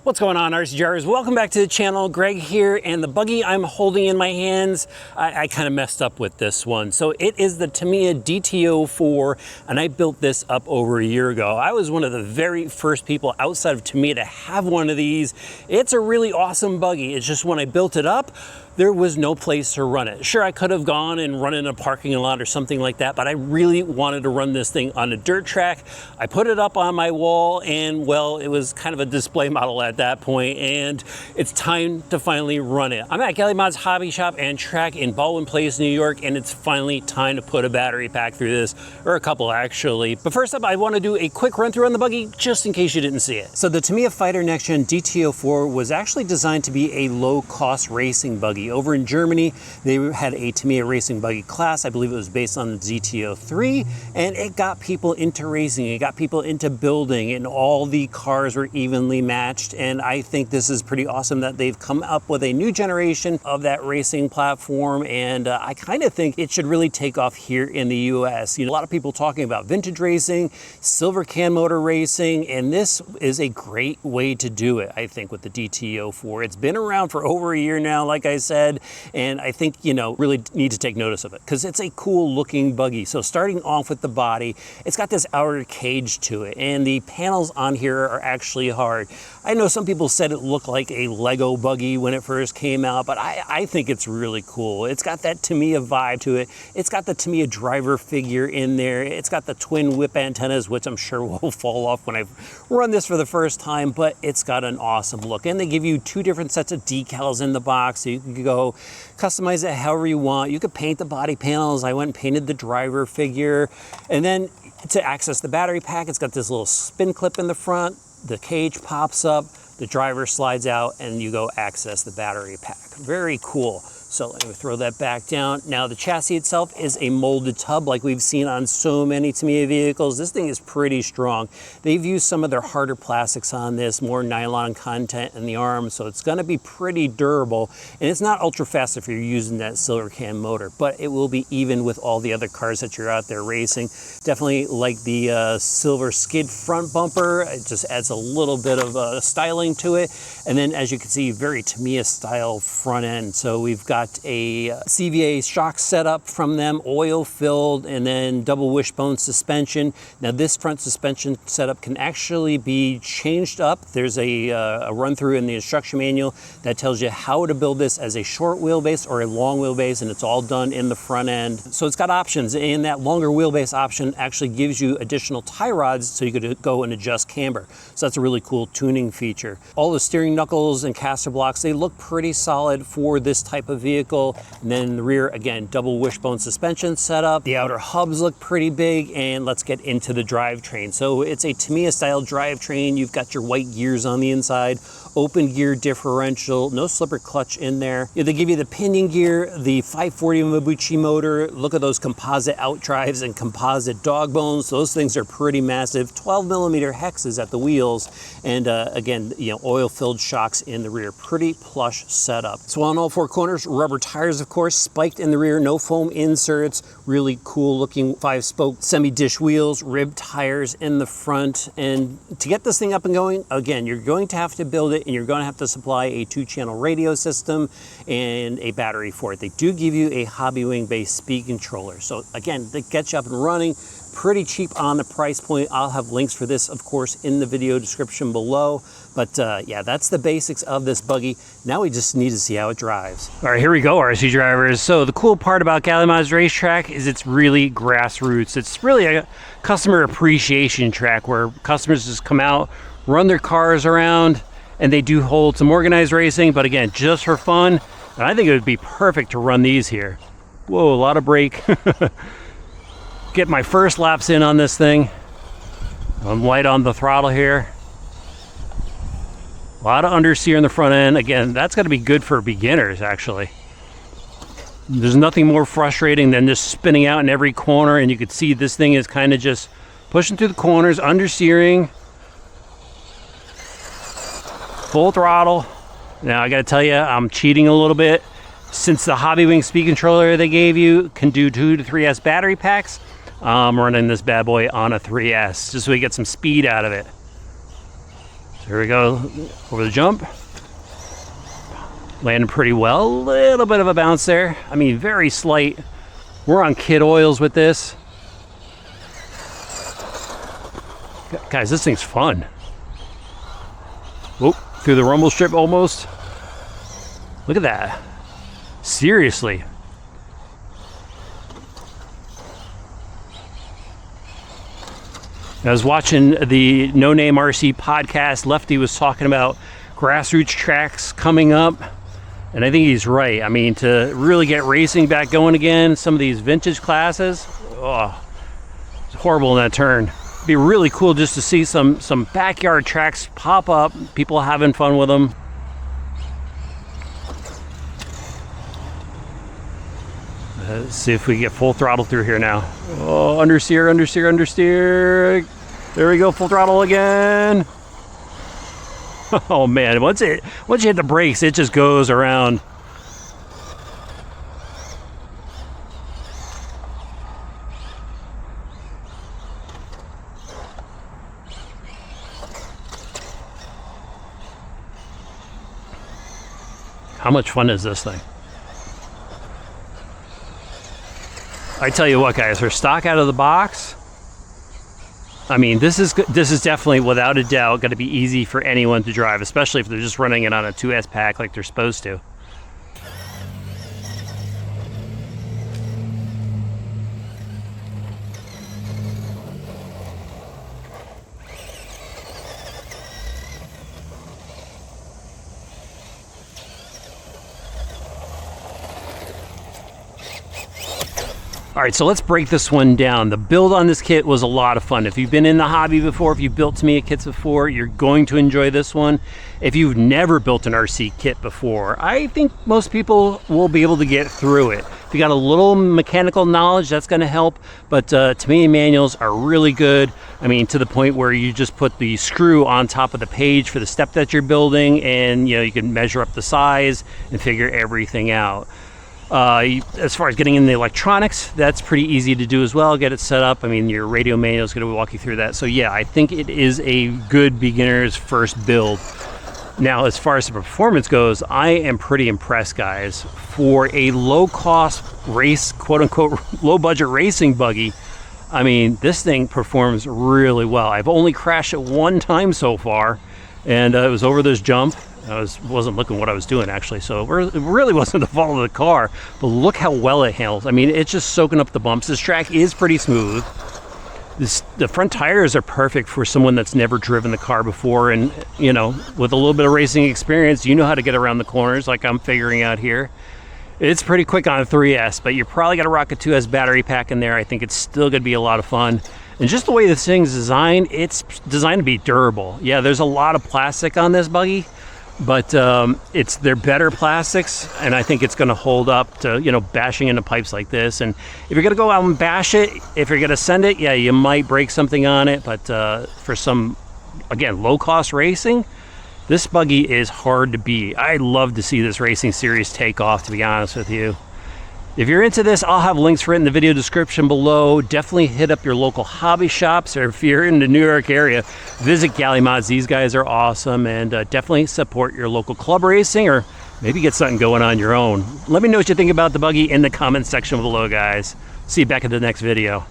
What's going on, RC drivers? Welcome back to the channel. Greg here, and the buggy I'm holding in my hands, I kind of messed up with this one. So it is the Tamiya DT-04, and I built this up over a year ago. I was one of the very first people outside of Tamiya to have one of these. It's a really awesome buggy. It's just when I built it up, there was no place to run it. Sure, I could have gone and run in a parking lot or something like that, but I really wanted to run this thing on a dirt track. I put it up on my wall, and well, it was kind of a display model at that point, and it's time to finally run it. I'm at Galley Mod's Hobby Shop and Track in Baldwin Place, New York, and it's finally time to put a battery pack through this, or a couple actually. But first up, I want to do a quick run through on the buggy, just in case you didn't see it. So the Tamiya Fighter NXGEN DT-04 was actually designed to be a low-cost racing buggy. Over in Germany, they had a Tamiya racing buggy class. I believe it was based on the DT-03, and it got people into racing. It got people into building, and all the cars were evenly matched. And I think this is pretty awesome that they've come up with a new generation of that racing platform. And I kind of think it should really take off here in the US. You know, a lot of people talking about vintage racing, silver can motor racing, and this is a great way to do it, I think, with the DT-04. It's been around for over a year now, like I said, and I think, you know, really need to take notice of it because it's a cool looking buggy. So starting off with the body, it's got this outer cage to it, and the panels on here are actually hard. I know some people said it looked like a Lego buggy when it first came out, but I think it's really cool. It's got that Tamiya vibe to it. It's got the Tamiya driver figure in there. It's got the twin whip antennas, which I'm sure will fall off when I run this for the first time, but it's got an awesome look. And they give you two different sets of decals in the box, so you can go customize it however you want. You could paint the body panels. I went and painted the driver figure. And then to access the battery pack, it's got this little spin clip in the front. The cage pops up, the driver slides out, and you go access the battery pack. Very cool. So let me throw that back down. Now the chassis itself is a molded tub like we've seen on so many Tamiya vehicles. This thing is pretty strong. They've used some of their harder plastics on this, more nylon content in the arms, so it's gonna be pretty durable. And it's not ultra fast if you're using that silver can motor, but it will be even with all the other cars that you're out there racing. Definitely like the silver skid front bumper. It just adds a little bit of styling to it. And then as you can see, very Tamiya style front end. So we've got a CVA shock setup from them, oil filled, and then double wishbone suspension. Now this front suspension setup can actually be changed up. There's a run through in the instruction manual that tells you how to build this as a short wheelbase or a long wheelbase, and it's all done in the front end. So it's got options, and that longer wheelbase option actually gives you additional tie rods so you could go and adjust camber. So that's a really cool tuning feature. All the steering knuckles and caster blocks, they look pretty solid for this type of vehicle. And then in the rear, again, double wishbone suspension setup. The outer hubs look pretty big, and let's get into the drivetrain. So it's a Tamiya style drivetrain. You've got your white gears on the inside, open gear differential, no slipper clutch in there. They give you the pinion gear, the 540 Mabuchi motor. Look at those composite outdrives and composite dog bones. Those things are pretty massive. 12mm hexes at the wheels, and again, you know, oil-filled shocks in the rear. Pretty plush setup. So on all four corners, rubber tires, of course, spiked in the rear, no foam inserts. Really cool looking 5-spoke semi-dish wheels, ribbed tires in the front. And to get this thing up and going, again, you're going to have to build it, and you're going to have to supply a 2-channel radio system and a battery for it. They do give you a Hobbywing based speed controller. So again, they get you up and running. Pretty cheap on the price point. I'll have links for this, of course, in the video description below. But yeah, that's the basics of this buggy. Now we just need to see how it drives. All right, here we go, RC drivers. So the cool part about Galley Mod's racetrack is it's really grassroots. It's really a customer appreciation track where customers just come out, run their cars around, and they do hold some organized racing, but again, just for fun. And I think it would be perfect to run these here. Whoa, a lot of brake. Get my first laps in on this thing. I'm light on the throttle here. A lot of understeer in the front end. Again, that's got to be good for beginners, actually. There's nothing more frustrating than just spinning out in every corner, and you can see this thing is kind of just pushing through the corners, understeering. Full throttle. Now I got to tell you, I'm cheating a little bit. Since the Hobbywing speed controller they gave you can do 2 to 3S battery packs, I'm running this bad boy on a 3S just so we get some speed out of it. So There we go, over the jump. Landed pretty well, a little bit of a bounce there. I mean, very slight. We're on kid oils with this. Guys, this thing's fun. Whoop, through the rumble strip almost. Look at that. Seriously. I was watching the No Name RC podcast. Lefty was talking about grassroots tracks coming up, and I think he's right. I mean, to really get racing back going again, some of these vintage classes, oh, it's horrible in that turn. It'd be really cool just to see some backyard tracks pop up, people having fun with them. Let's see if we get full throttle through here now. Oh, understeer, understeer, understeer. There we go, full throttle again. Oh man, once you hit the brakes, it just goes around. How much fun is this thing? I tell you what, guys, for stock out of the box, I mean, this is definitely, without a doubt, going to be easy for anyone to drive, especially if they're just running it on a 2S pack like they're supposed to. All right, so let's break this one down. The build on this kit was a lot of fun. If you've been in the hobby before, if you've built Tamiya kits before, you're going to enjoy this one. If you've never built an RC kit before, I think most people will be able to get through it. If you got a little mechanical knowledge, that's gonna help, but Tamiya manuals are really good. I mean, to the point where you just put the screw on top of the page for the step that you're building, and you can measure up the size and figure everything out. As far as getting in the electronics, that's pretty easy to do as well. Get it set up. I mean, your radio manual is going to walk you through that. So yeah, I think it is a good beginner's first build. Now, as far as the performance goes, I am pretty impressed, guys. For a low-cost race, quote-unquote, low-budget racing buggy, I mean, this thing performs really well. I've only crashed it one time so far, and it was over this jump. I wasn't looking what I was doing, actually, so it really wasn't the fault of the car, but look how well it handles. I mean, it's just soaking up the bumps. This track is pretty smooth. The front tires are perfect for someone that's never driven the car before, and with a little bit of racing experience, you know how to get around the corners like I'm figuring out here. It's pretty quick on a 3S, but you probably got to rock a 2S battery pack in there. I think it's still going to be a lot of fun. And just the way this thing's designed, it's designed to be durable. Yeah, there's a lot of plastic on this buggy, but they're better plastics, and I think it's going to hold up to bashing into pipes like this. And if you're going to go out and bash it, if you're going to send it, yeah, you might break something on it, but for some, again, low-cost racing, this buggy is hard to beat. I'd love to see this racing series take off, to be honest with you. If you're into this, I'll have links for it in the video description below. Definitely hit up your local hobby shops, or if you're in the New York area, visit Galley Mods. These guys are awesome, and definitely support your local club racing, or maybe get something going on your own. Let me know what you think about the buggy in the comments section below, guys. See you back in the next video.